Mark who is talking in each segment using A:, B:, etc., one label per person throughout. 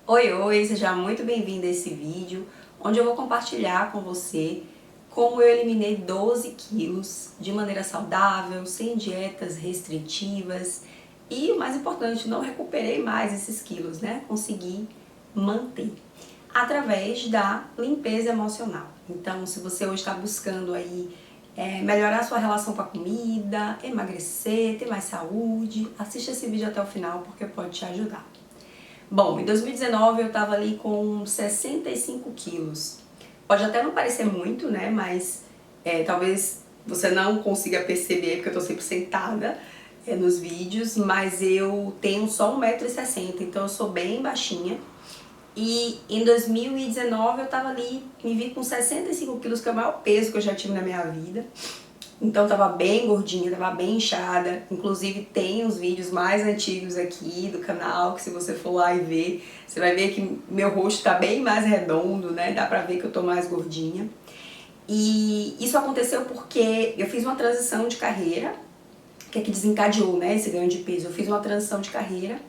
A: Oi, oi, seja muito bem-vindo a esse vídeo, onde eu vou compartilhar com você como eu eliminei 12 quilos de maneira saudável, sem dietas restritivas e, o mais importante, não recuperei mais esses quilos, né? Consegui manter através da limpeza emocional. Então, se você hoje está buscando aí melhorar a sua relação com a comida, emagrecer, ter mais saúde, assista esse vídeo até o final porque pode te ajudar. Bom, em 2019 eu tava ali com 65 quilos. Pode até não parecer muito, né? Mas talvez você não consiga perceber, porque eu tô sempre sentada nos vídeos, mas eu tenho só 1,60 m, então eu sou bem baixinha. E em 2019 eu tava ali, me vi com 65 quilos, que é o maior peso que eu já tive na minha vida. Então tava bem gordinha, tava bem inchada. Inclusive tem os vídeos mais antigos aqui do canal, que se você for lá e ver, você vai ver que meu rosto tá bem mais redondo, né? Dá pra ver que eu tô mais gordinha. E isso aconteceu porque eu fiz uma transição de carreira, que é que desencadeou, né, esse ganho de peso. Eu fiz uma transição de carreira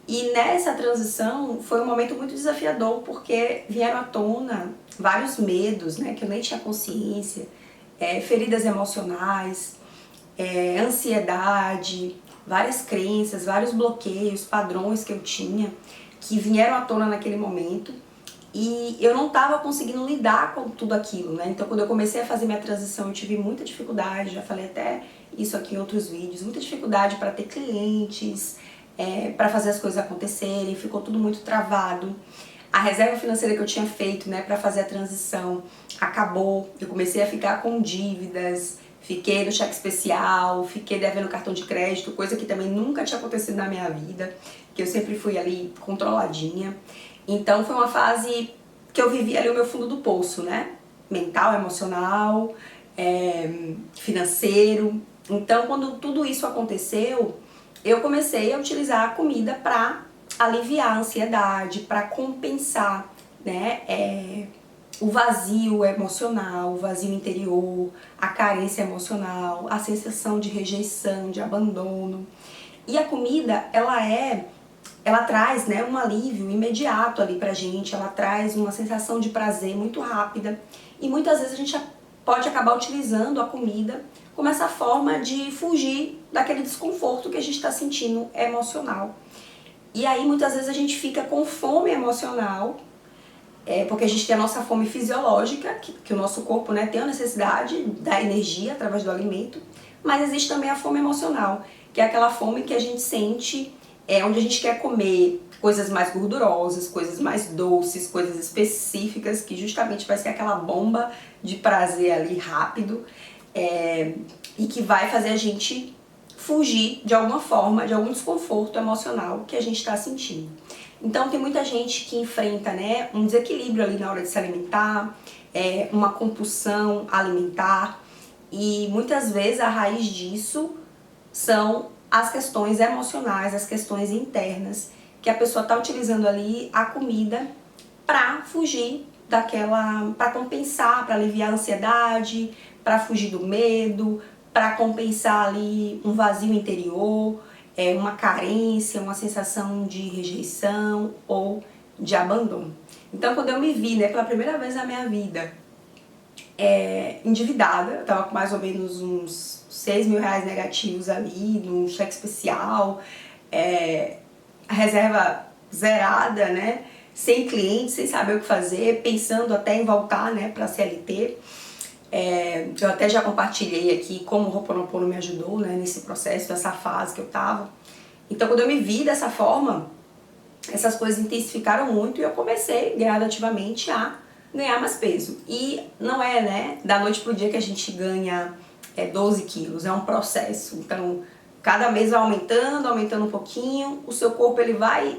A: e nessa transição foi um momento muito desafiador, porque vieram à tona vários medos, né, que eu nem tinha consciência, feridas emocionais, ansiedade, várias crenças, vários bloqueios, padrões que eu tinha, que vieram à tona naquele momento e eu não estava conseguindo lidar com tudo aquilo, né? Então, quando eu comecei a fazer minha transição, eu tive muita dificuldade, já falei até isso aqui em outros vídeos, muita dificuldade para ter clientes, para fazer as coisas acontecerem, ficou tudo muito travado. A reserva financeira que eu tinha feito, né, para fazer a transição acabou. Eu comecei a ficar com dívidas, fiquei no cheque especial, fiquei devendo cartão de crédito, coisa que também nunca tinha acontecido na minha vida, que eu sempre fui ali controladinha. Então foi uma fase que eu vivi ali o meu fundo do poço, né? Mental, emocional, financeiro. Então, quando tudo isso aconteceu, eu comecei a utilizar a comida para aliviar a ansiedade, para compensar, né, o vazio emocional, o vazio interior, a carência emocional, a sensação de rejeição, de abandono. E a comida, ela traz, né, um alívio imediato ali pra gente, ela traz uma sensação de prazer muito rápida e muitas vezes a gente pode acabar utilizando a comida como essa forma de fugir daquele desconforto que a gente está sentindo emocional. E aí muitas vezes a gente fica com fome emocional, porque a gente tem a nossa fome fisiológica, que o nosso corpo, né, tem a necessidade da energia através do alimento, mas existe também a fome emocional, que é aquela fome que a gente sente onde a gente quer comer coisas mais gordurosas, coisas mais doces, coisas específicas, que justamente vai ser aquela bomba de prazer ali rápido, e que vai fazer a gente fugir de alguma forma, de algum desconforto emocional que a gente está sentindo. Então tem muita gente que enfrenta, né, um desequilíbrio ali na hora de se alimentar, uma compulsão alimentar, e muitas vezes a raiz disso são as questões emocionais, as questões internas, que a pessoa está utilizando ali a comida para fugir daquela, para compensar, para aliviar a ansiedade, para fugir do medo, para compensar ali um vazio interior, uma carência, uma sensação de rejeição ou de abandono. Então, quando eu me vi, né, pela primeira vez na minha vida, endividada, eu tava com mais ou menos uns 6 mil reais negativos ali, num cheque especial, a reserva zerada, né, sem cliente, sem saber o que fazer, pensando até em voltar, né, pra CLT. Eu até já compartilhei aqui como o Ho'oponopono me ajudou, né, nesse processo, nessa fase que eu tava. Então, quando eu me vi dessa forma, essas coisas intensificaram muito e eu comecei gradativamente a ganhar mais peso. E não é, né, da noite pro dia que a gente ganha 12 quilos, é um processo. Então, cada mês vai aumentando um pouquinho, o seu corpo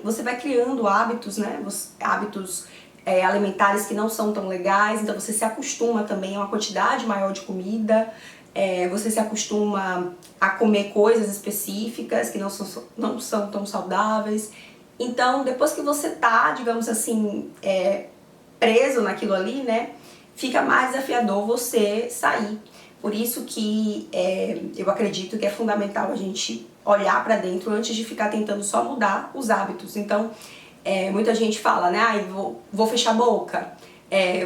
A: você vai criando hábitos, né, hábitos alimentares que não são tão legais, então você se acostuma também a uma quantidade maior de comida, você se acostuma a comer coisas específicas que não são tão saudáveis. Então, depois que você tá, digamos assim, preso naquilo ali, né, fica mais desafiador você sair. Por isso que eu acredito que é fundamental a gente olhar para dentro antes de ficar tentando só mudar os hábitos. Então, Muita gente fala, né? Ai, vou fechar a boca,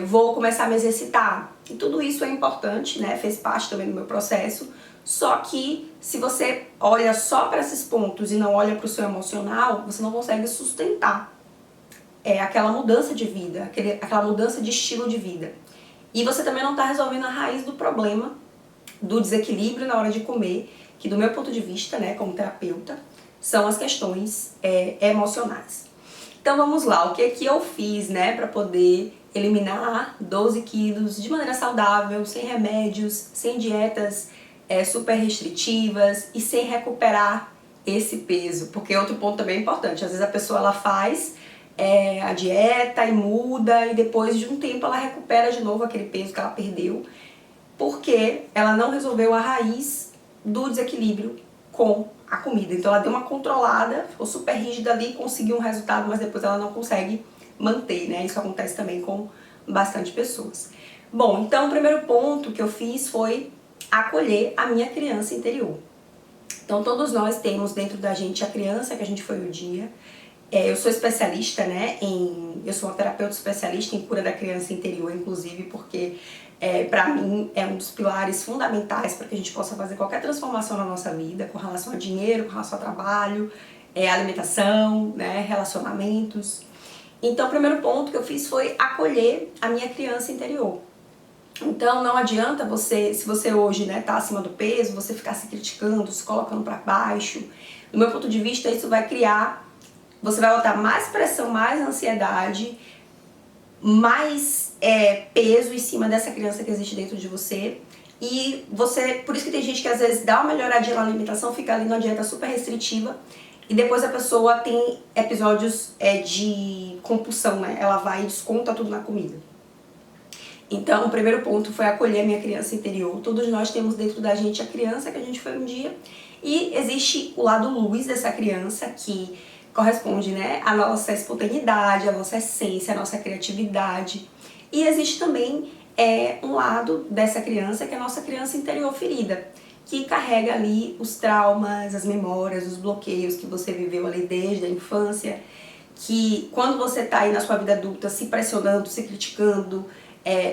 A: vou começar a me exercitar. E tudo isso é importante, né? Fez parte também do meu processo. Só que se você olha só para esses pontos e não olha para o seu emocional, você não consegue sustentar aquela mudança de vida, aquela mudança de estilo de vida. E você também não está resolvendo a raiz do problema, do desequilíbrio na hora de comer, que do meu ponto de vista, né, como terapeuta, são as questões emocionais. Então vamos lá, o que é que eu fiz, né, para poder eliminar 12 quilos de maneira saudável, sem remédios, sem dietas super restritivas e sem recuperar esse peso, porque outro ponto também é importante, às vezes a pessoa ela faz a dieta e muda e depois de um tempo ela recupera de novo aquele peso que ela perdeu, porque ela não resolveu a raiz do desequilíbrio com a comida. Então ela deu uma controlada, ficou super rígida ali, conseguiu um resultado, mas depois ela não consegue manter, né? Isso acontece também com bastante pessoas. Bom, então o primeiro ponto que eu fiz foi acolher a minha criança interior. Então todos nós temos dentro da gente a criança que a gente foi um dia. Eu sou especialista, né, eu sou uma terapeuta especialista em cura da criança interior, inclusive, porque para mim é um dos pilares fundamentais para que a gente possa fazer qualquer transformação na nossa vida, com relação a dinheiro, com relação a trabalho, alimentação, né, relacionamentos. Então o primeiro ponto que eu fiz foi acolher a minha criança interior. Então não adianta você, se você hoje, né, tá acima do peso, você ficar se criticando, se colocando para baixo. Do meu ponto de vista, isso vai criar, você vai botar mais pressão, mais ansiedade, mais peso em cima dessa criança que existe dentro de você. E você, por isso que tem gente que às vezes dá uma melhoradinha na alimentação, fica ali numa dieta super restritiva e depois a pessoa tem episódios de compulsão, né? Ela vai e desconta tudo na comida. Então, o primeiro ponto foi acolher a minha criança interior. Todos nós temos dentro da gente a criança que a gente foi um dia. E existe o lado luz dessa criança que corresponde, né, à nossa espontaneidade, à nossa essência, à nossa criatividade. E existe também um lado dessa criança que é a nossa criança interior ferida, que carrega ali os traumas, as memórias, os bloqueios que você viveu ali desde a infância, que quando você está aí na sua vida adulta se pressionando, se criticando,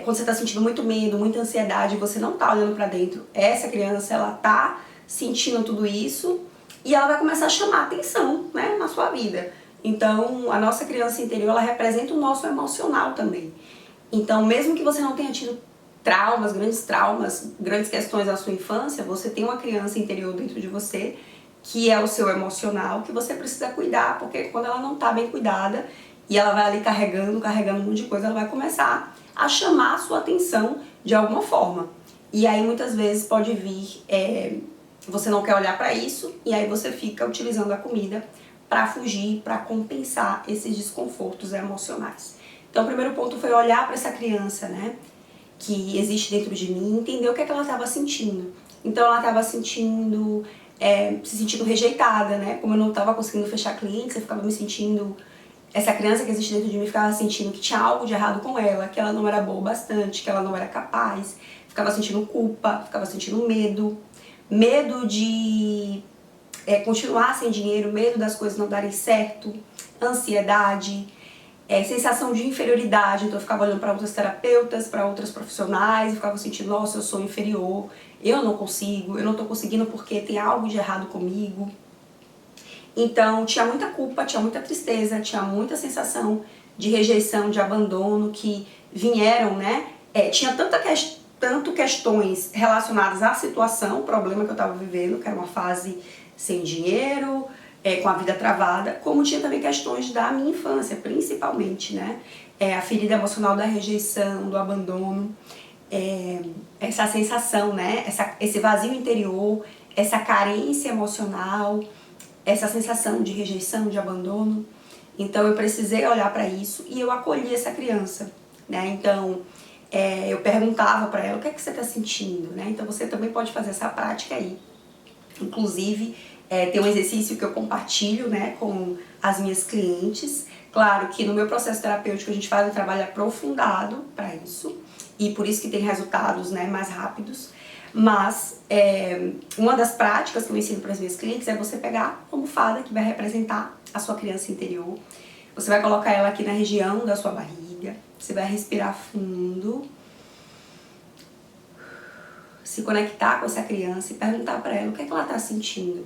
A: quando você está sentindo muito medo, muita ansiedade, você não está olhando para dentro, essa criança ela está sentindo tudo isso e ela vai começar a chamar atenção, né, na sua vida. Então, a nossa criança interior, ela representa o nosso emocional também. Então, mesmo que você não tenha tido traumas, grandes questões na sua infância, você tem uma criança interior dentro de você, que é o seu emocional, que você precisa cuidar, porque quando ela não está bem cuidada, e ela vai ali carregando um monte de coisa, ela vai começar a chamar a sua atenção de alguma forma. E aí, muitas vezes, pode vir, você não quer olhar para isso, e aí você fica utilizando a comida para fugir, para compensar esses desconfortos emocionais. Então, o primeiro ponto foi olhar para essa criança, né, que existe dentro de mim, entender o que é que ela estava sentindo. Então, ela estava sentindo, se sentindo rejeitada, né, como eu não estava conseguindo fechar clientes, eu ficava me sentindo, essa criança que existe dentro de mim ficava sentindo que tinha algo de errado com ela, que ela não era boa o bastante, que ela não era capaz, ficava sentindo culpa, ficava sentindo medo de continuar sem dinheiro, medo das coisas não darem certo, ansiedade, sensação de inferioridade. Então eu ficava olhando para outras terapeutas, para outras profissionais, e ficava sentindo, nossa, eu sou inferior, eu não consigo, eu não tô conseguindo porque tem algo de errado comigo. Então tinha muita culpa, tinha muita tristeza, tinha muita sensação de rejeição, de abandono que vieram, né? Tinha tanto questões relacionadas à situação, o problema que eu estava vivendo, que era uma fase sem dinheiro, com a vida travada, como tinha também questões da minha infância, principalmente, né? A ferida emocional da rejeição, do abandono, essa sensação, né? Esse vazio interior, essa carência emocional, essa sensação de rejeição, de abandono. Então eu precisei olhar para isso e eu acolhi essa criança, né? Então eu perguntava para ela, o que é que você está sentindo, né? Então você também pode fazer essa prática aí. Inclusive, tem um exercício que eu compartilho, né, com as minhas clientes. Claro que no meu processo terapêutico a gente faz um trabalho aprofundado para isso, e por isso que tem resultados, né, mais rápidos. Mas uma das práticas que eu ensino para as minhas clientes é você pegar uma almofada que vai representar a sua criança interior, Você vai colocar ela aqui na região da sua barriga. Você vai respirar fundo. Se conectar com essa criança e perguntar para ela o que é que ela está sentindo.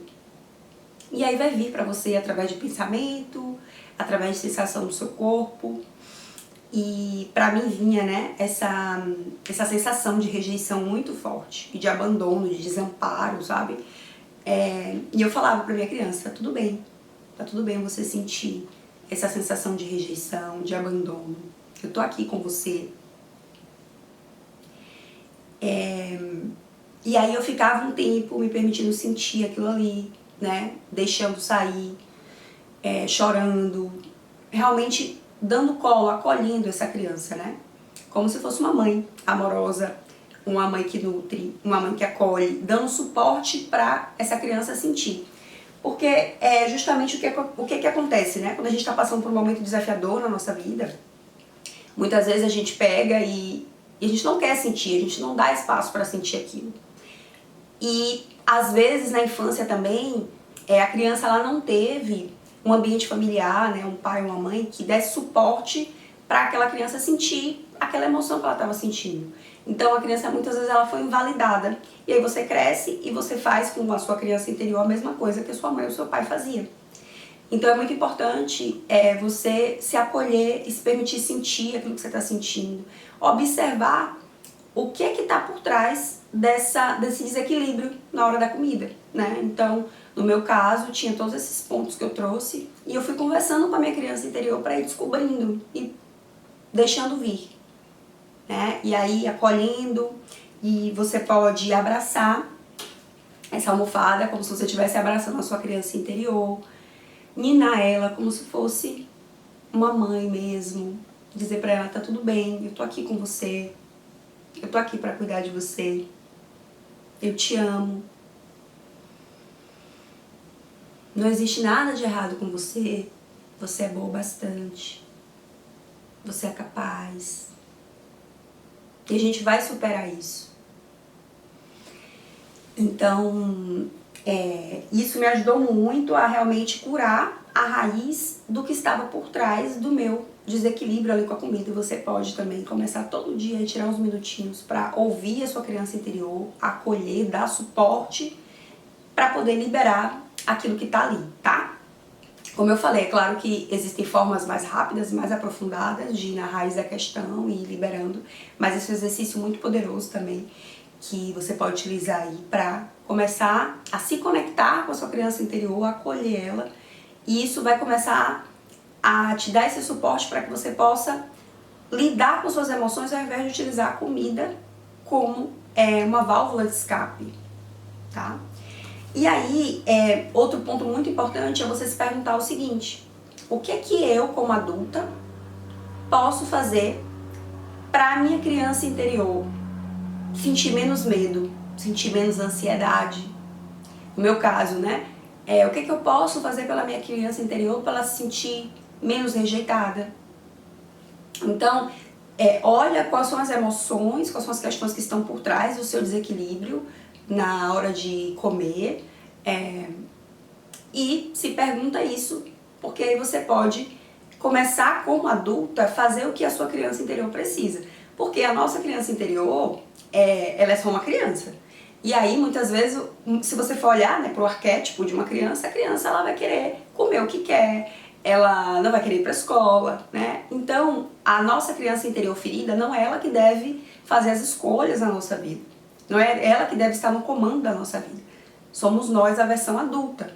A: E aí vai vir para você através de pensamento, através de sensação do seu corpo. E pra mim vinha, né, essa sensação de rejeição muito forte, e de abandono, de desamparo, sabe? E eu falava pra minha criança, tá tudo bem você sentir essa sensação de rejeição, de abandono. Eu tô aqui com você. E aí eu ficava um tempo me permitindo sentir aquilo ali, né? Deixando sair, chorando, realmente dando colo, acolhendo essa criança, né? Como se fosse uma mãe amorosa, uma mãe que nutre, uma mãe que acolhe, dando suporte para essa criança sentir. Porque é justamente o que acontece, né? Quando a gente está passando por um momento desafiador na nossa vida, muitas vezes a gente pega e a gente não quer sentir, a gente não dá espaço para sentir aquilo. E às vezes na infância também, a criança ela não teve um ambiente familiar, né, um pai ou uma mãe que desse suporte para aquela criança sentir aquela emoção que ela estava sentindo. Então a criança muitas vezes ela foi invalidada. E aí você cresce e você faz com a sua criança interior a mesma coisa que a sua mãe ou seu pai fazia. Então é muito importante você se acolher e se permitir sentir aquilo que você está sentindo. Observar o que está por trás desse desequilíbrio na hora da comida, né? Então, no meu caso, tinha todos esses pontos que eu trouxe e eu fui conversando com a minha criança interior para ir descobrindo e deixando vir, né? E aí, acolhendo, e você pode abraçar essa almofada como se você estivesse abraçando a sua criança interior, ninar ela como se fosse uma mãe mesmo, dizer para ela, tá tudo bem, eu tô aqui com você, eu tô aqui para cuidar de você, eu te amo. Não existe nada de errado com você, você é boa bastante, você é capaz. E a gente vai superar isso. Então, isso me ajudou muito a realmente curar a raiz do que estava por trás do meu desequilíbrio ali com a comida. E você pode também começar todo dia a tirar uns minutinhos para ouvir a sua criança interior, acolher, dar suporte para poder liberar aquilo que tá ali, tá? Como eu falei, é claro que existem formas mais rápidas e mais aprofundadas de ir na raiz da questão e ir liberando, mas esse é um exercício muito poderoso também que você pode utilizar aí para começar a se conectar com a sua criança interior, acolher ela, e isso vai começar a te dar esse suporte para que você possa lidar com suas emoções ao invés de utilizar a comida como uma válvula de escape, tá? E aí, outro ponto muito importante é você se perguntar o seguinte: o que é que eu, como adulta, posso fazer para a minha criança interior sentir menos medo, sentir menos ansiedade? No meu caso, né? O que é que eu posso fazer pela minha criança interior para ela se sentir menos rejeitada? Então, olha quais são as emoções, quais são as questões que estão por trás do seu desequilíbrio na hora de comer, e se pergunta isso, porque aí você pode começar como adulta a fazer o que a sua criança interior precisa, porque a nossa criança interior, ela é só uma criança, e aí muitas vezes, se você for olhar, né, pro arquétipo de uma criança, a criança ela vai querer comer o que quer, ela não vai querer ir para a escola, né? Então a nossa criança interior ferida não é ela que deve fazer as escolhas na nossa vida. Não é ela que deve estar no comando da nossa vida. Somos nós a versão adulta.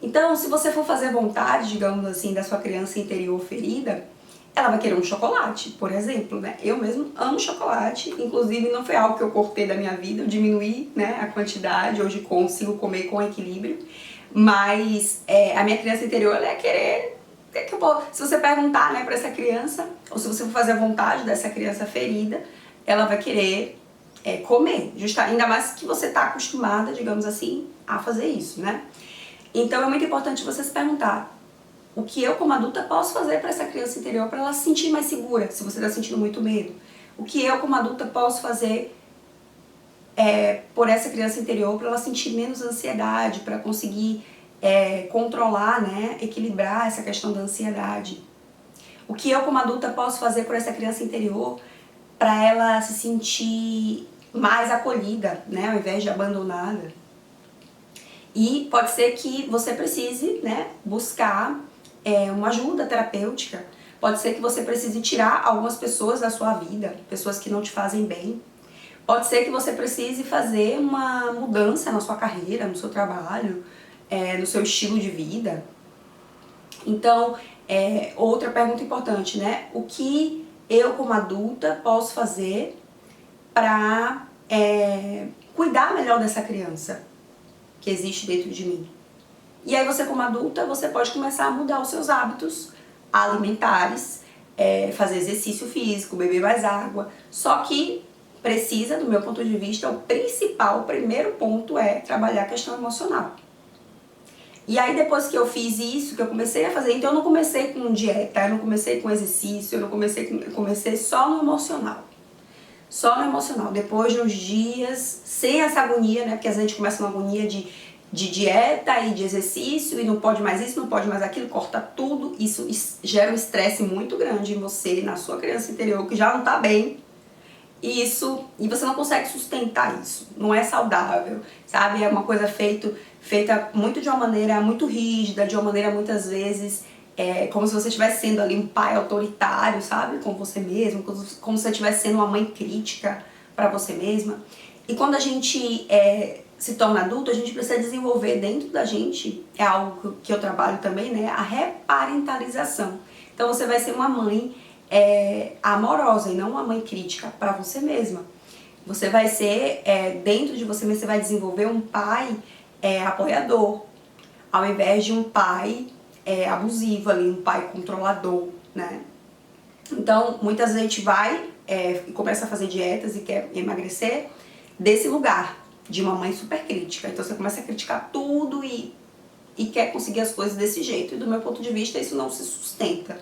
A: Então, se você for fazer vontade, digamos assim, da sua criança interior ferida, ela vai querer um chocolate, por exemplo, né? Eu mesmo amo chocolate, inclusive não foi algo que eu cortei da minha vida, eu diminuí, né, a quantidade, hoje consigo comer com equilíbrio, mas a minha criança interior, ela ia querer, se você perguntar, né, para essa criança, ou se você for fazer a vontade dessa criança ferida, ela vai querer comer, ainda mais que você está acostumada, digamos assim, a fazer isso, né? Então é muito importante você se perguntar: o que eu como adulta posso fazer para essa criança interior para ela se sentir mais segura, se você está sentindo muito medo? O que eu como adulta posso fazer por essa criança interior para ela sentir menos ansiedade, para conseguir controlar, né, equilibrar essa questão da ansiedade? O que eu como adulta posso fazer por essa criança interior para ela se sentir mais acolhida, né, ao invés de abandonada. E pode ser que você precise, né, buscar uma ajuda terapêutica. Pode ser que você precise tirar algumas pessoas da sua vida, pessoas que não te fazem bem. Pode ser que você precise fazer uma mudança na sua carreira, no seu trabalho, no seu estilo de vida. Então, outra pergunta importante, né? O que eu, como adulta, posso fazer para cuidar melhor dessa criança que existe dentro de mim? E aí você, como adulta, você pode começar a mudar os seus hábitos alimentares, fazer exercício físico, beber mais água. Só que precisa, do meu ponto de vista, o primeiro ponto é trabalhar a questão emocional. E aí depois que eu fiz isso, que eu comecei a fazer, então eu não comecei com dieta, eu não comecei com exercício, eu comecei só no emocional. Só no emocional. Depois de uns dias, sem essa agonia, né? Porque a gente começa uma agonia de dieta e de exercício, e não pode mais isso, não pode mais aquilo, corta tudo. Isso gera um estresse muito grande em você, na sua criança interior, que já não tá bem. E você não consegue sustentar isso. Não é saudável, sabe? É uma coisa feita muito de uma maneira muito rígida, de uma maneira muitas vezes como se você estivesse sendo ali um pai autoritário, sabe? Com você mesmo, como se você estivesse sendo uma mãe crítica para você mesma. E quando a gente se torna adulto, a gente precisa desenvolver dentro da gente, é algo que eu trabalho também, né? A reparentalização. Então você vai ser uma mãe amorosa e não uma mãe crítica para você mesma. Você vai ser, dentro de você mesmo, você vai desenvolver um pai apoiador, ao invés de um pai abusivo ali, um pai controlador, né? Então, muitas vezes a gente vai e começa a fazer dietas e quer emagrecer desse lugar, de uma mãe super crítica. Então você começa a criticar tudo e quer conseguir as coisas desse jeito. E do meu ponto de vista, isso não se sustenta.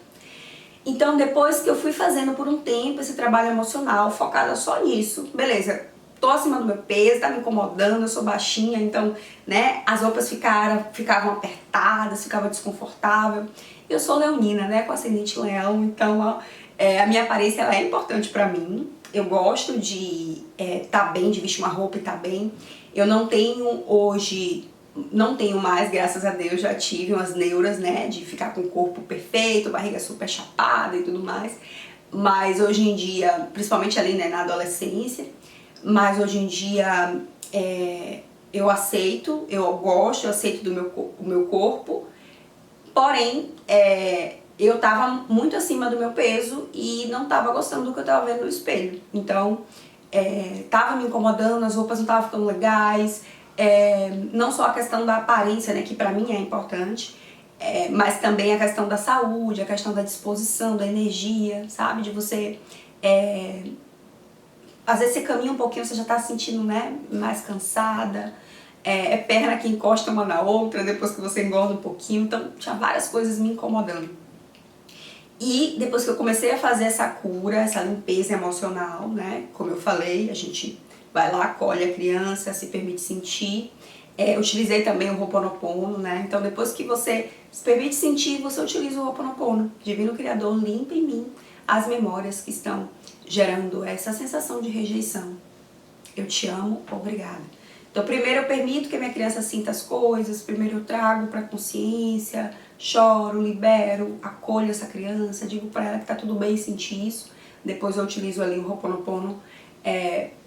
A: Então, depois que eu fui fazendo por um tempo esse trabalho emocional, focada só nisso, beleza, tô acima do meu peso, tá me incomodando, eu sou baixinha, então, né, as roupas ficavam apertadas, ficava desconfortável. Eu sou leonina, né, com ascendente leão, então a minha aparência ela é importante pra mim. Eu gosto de tá bem, de vestir uma roupa e tá bem. Eu não tenho hoje... Não tenho mais, graças a Deus, já tive umas neuras, né, de ficar com o corpo perfeito, barriga super chapada e tudo mais. Mas hoje em dia, principalmente ali, né, na adolescência, mas hoje em dia eu aceito, eu gosto, eu aceito do meu corpo. Porém, eu tava muito acima do meu peso e não tava gostando do que eu tava vendo no espelho. Então, tava me incomodando, as roupas não estavam ficando legais. Não só a questão da aparência, né, que pra mim é importante, mas também a questão da saúde, a questão da disposição, da energia, sabe? De você... às vezes você caminha um pouquinho, você já tá se sentindo, né, mais cansada. Perna que encosta uma na outra depois que você engorda um pouquinho. Então tinha várias coisas me incomodando. E depois que eu comecei a fazer essa cura, essa limpeza emocional, né, como eu falei, a gente vai lá, acolhe a criança, se permite sentir. Utilizei também o Ho'oponopono, né? Então depois que você se permite sentir, você utiliza o Ho'oponopono. Divino Criador, limpa em mim as memórias que estão gerando essa sensação de rejeição. Eu te amo, obrigada. Então primeiro eu permito que a minha criança sinta as coisas, primeiro eu trago para a consciência, choro, libero, acolho essa criança, digo para ela que tá tudo bem sentir isso. Depois eu utilizo ali o Ho'oponopono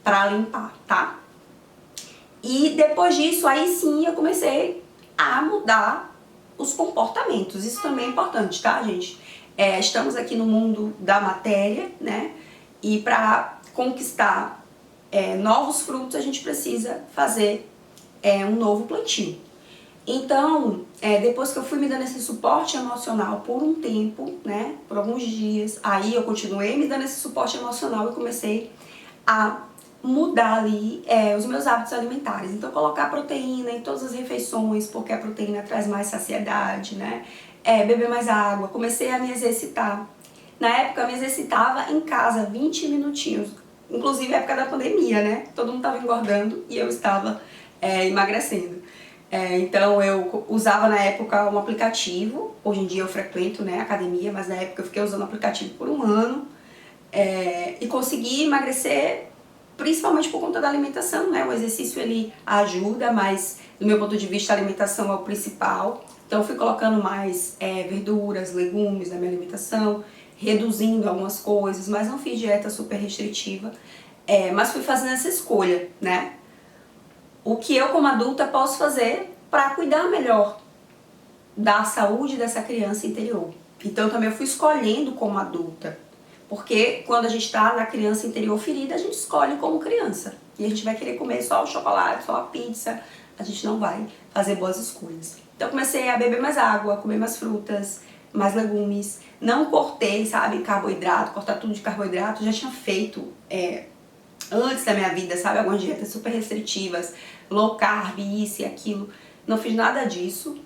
A: para limpar, tá? E depois disso, aí sim eu comecei a mudar os comportamentos. Isso também é importante, tá, gente? Estamos aqui no mundo da matéria, né? E para conquistar novos frutos, a gente precisa fazer um novo plantio. Então, depois que eu fui me dando esse suporte emocional por um tempo, né? Por alguns dias, aí eu continuei me dando esse suporte emocional e comecei a mudar ali os meus hábitos alimentares. Então colocar proteína em todas as refeições, porque a proteína traz mais saciedade, né? Beber mais água, comecei a me exercitar. Na época eu me exercitava em casa, 20 minutinhos, inclusive na época da pandemia, né? Todo mundo estava engordando e eu estava emagrecendo. Então eu usava na época um aplicativo, hoje em dia eu frequento, né, academia, mas na época eu fiquei usando o aplicativo por um ano, e consegui emagrecer principalmente por conta da alimentação, né? O exercício ele ajuda, mas do meu ponto de vista a alimentação é o principal. Então eu fui colocando mais verduras, legumes na minha alimentação, reduzindo algumas coisas, mas não fiz dieta super restritiva, mas fui fazendo essa escolha, né? O que eu como adulta posso fazer para cuidar melhor da saúde dessa criança interior. Então também eu fui escolhendo como adulta. Porque quando a gente está na criança interior ferida, a gente escolhe como criança. E a gente vai querer comer só o chocolate, só a pizza. A gente não vai fazer boas escolhas. Então eu comecei a beber mais água, comer mais frutas, mais legumes. Não cortei, sabe, carboidrato, cortar tudo de carboidrato. Eu já tinha feito antes da minha vida, sabe, algumas dietas super restritivas, low carb, isso e aquilo. Não fiz nada disso.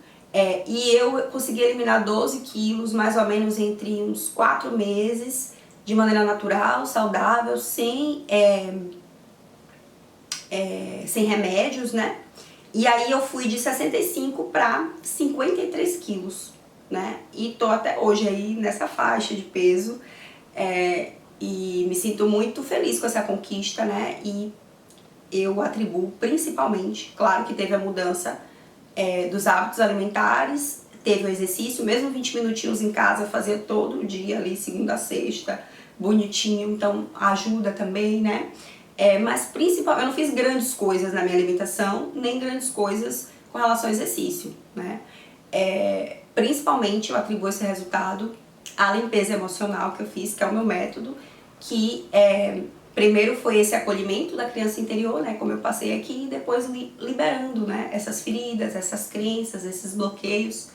A: E eu consegui eliminar 12 quilos, mais ou menos entre uns 4 meses, de maneira natural, saudável, sem remédios, né? E aí eu fui de 65 para 53 quilos, né? E tô até hoje aí nessa faixa de peso, e me sinto muito feliz com essa conquista, né? E eu atribuo principalmente, claro que teve a mudança dos hábitos alimentares, teve o exercício, mesmo 20 minutinhos em casa, eu fazia todo dia ali, segunda a sexta, bonitinho, então ajuda também, né? Mas principalmente, eu não fiz grandes coisas na minha alimentação, nem grandes coisas com relação ao exercício, né? Principalmente eu atribuo esse resultado à limpeza emocional que eu fiz, que é o meu método, que primeiro foi esse acolhimento da criança interior, né, como eu passei aqui, e depois liberando, né, essas feridas, essas crenças, esses bloqueios.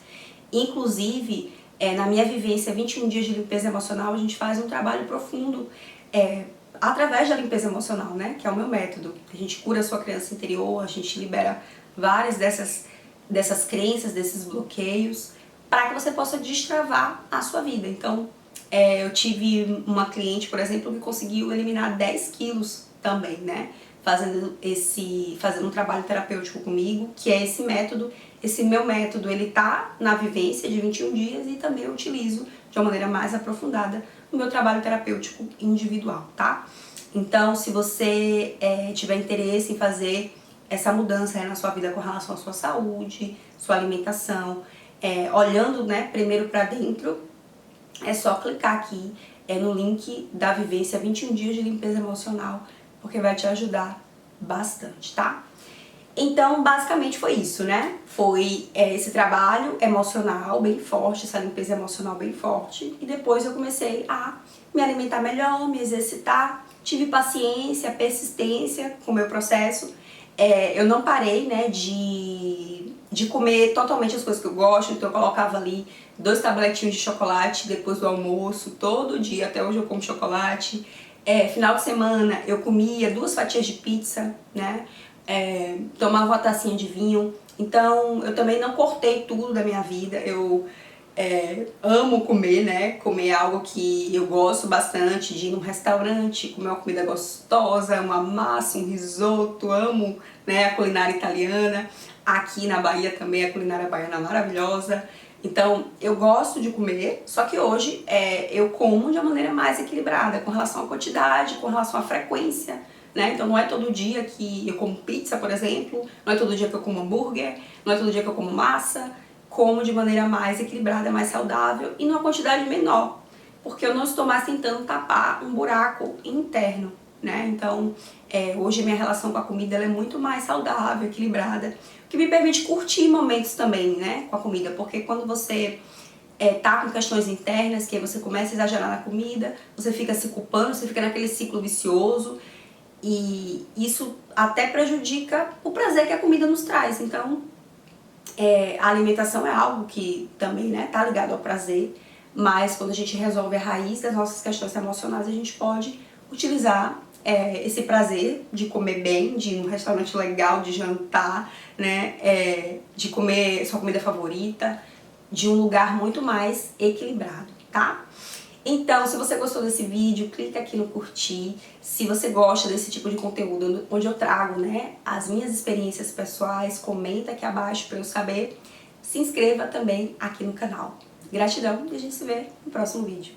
A: Inclusive, na minha vivência 21 dias de limpeza emocional, a gente faz um trabalho profundo através da limpeza emocional, né, que é o meu método. A gente cura a sua criança interior, a gente libera várias dessas crenças, desses bloqueios, para que você possa destravar a sua vida. Então, eu tive uma cliente, por exemplo, que conseguiu eliminar 10 quilos também, né? Fazendo um trabalho terapêutico comigo, que é esse método. Esse meu método, ele tá na vivência de 21 dias e também eu utilizo de uma maneira mais aprofundada no meu trabalho terapêutico individual, tá? Então, se você tiver interesse em fazer essa mudança na sua vida com relação à sua saúde, sua alimentação, olhando, né, primeiro para dentro, é só clicar aqui no link da vivência 21 dias de limpeza emocional, porque vai te ajudar bastante, tá? Então, basicamente foi isso, né? Foi esse trabalho emocional bem forte, essa limpeza emocional bem forte, e depois eu comecei a me alimentar melhor, me exercitar, tive paciência, persistência com o meu processo. Eu não parei, né, de comer totalmente as coisas que eu gosto, então eu colocava ali 2 tabletinhos de chocolate depois do almoço, todo dia, até hoje eu como chocolate. Final de semana eu comia 2 fatias de pizza, né, tomava uma tacinha de vinho. Então eu também não cortei tudo da minha vida, eu amo comer, né, comer algo que eu gosto bastante, de ir num restaurante, comer uma comida gostosa, uma massa, um risoto, amo, né, a culinária italiana. Aqui na Bahia também a culinária baiana é maravilhosa. Então eu gosto de comer, só que hoje eu como de uma maneira mais equilibrada, com relação à quantidade, com relação à frequência, né? Então não é todo dia que eu como pizza, por exemplo, não é todo dia que eu como hambúrguer, não é todo dia que eu como massa. Como de maneira mais equilibrada, mais saudável e numa quantidade menor, porque eu não estou mais tentando tapar um buraco interno, né? Então, hoje a minha relação com a comida ela é muito mais saudável, equilibrada, o que me permite curtir momentos também, né, com a comida, porque quando você tá com questões internas, que aí você começa a exagerar na comida, você fica se culpando, você fica naquele ciclo vicioso, e isso até prejudica o prazer que a comida nos traz. Então, a alimentação é algo que também, né, tá ligado ao prazer, mas quando a gente resolve a raiz das nossas questões emocionais, a gente pode utilizar esse prazer de comer bem, de ir num restaurante legal, de jantar, né, de comer sua comida favorita, de um lugar muito mais equilibrado, tá? Então, se você gostou desse vídeo, clica aqui no curtir. Se você gosta desse tipo de conteúdo, onde eu trago, né, as minhas experiências pessoais, comenta aqui abaixo para eu saber. Se inscreva também aqui no canal. Gratidão e a gente se vê no próximo vídeo.